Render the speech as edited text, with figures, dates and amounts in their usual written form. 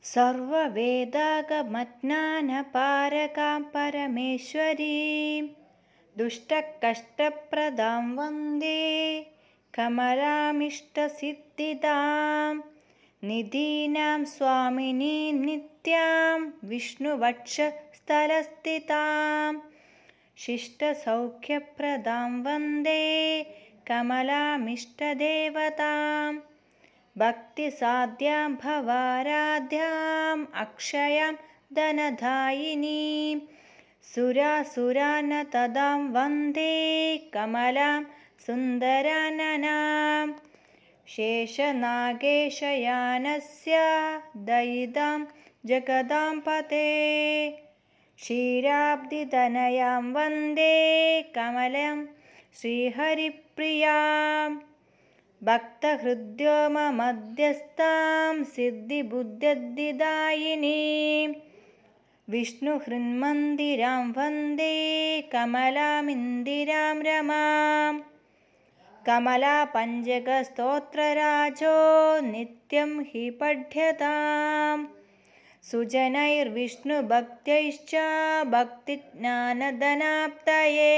सर्ववेदागमज्ञानपारकां परमेश्वरीं दुष्टकष्टप्रदां वन्दे कमलामिष्टसिद्धिदां निधीनां स्वामिनीं नित्यां विष्णुवक्षस्थलस्थितां शिष्टसौख्यप्रदां वन्दे कमलामिष्टदेवतां भक्तिसाध्यां भवाराध्याम् अक्षयां धनदायिनीं सुरासुरानतदां वन्दे कमलां सुन्दराननां शेषनागेशयानस्य दयितां जगदां पते क्षीराब्धितनयां वन्दे कमलां श्रीहरिप्रियां भक्तहृद्योममध्यस्थां सिद्धिबुद्ध्यद्धिदायिनीं विष्णुहृन्मन्दिरां वन्दे कमलामिन्दिरां रमां कमलापञ्चकस्तोत्रराजो नित्यं हि पठ्यतां सुजनैर्विष्णुभक्त्यैश्च भक्तिज्ञानधनाप्तये।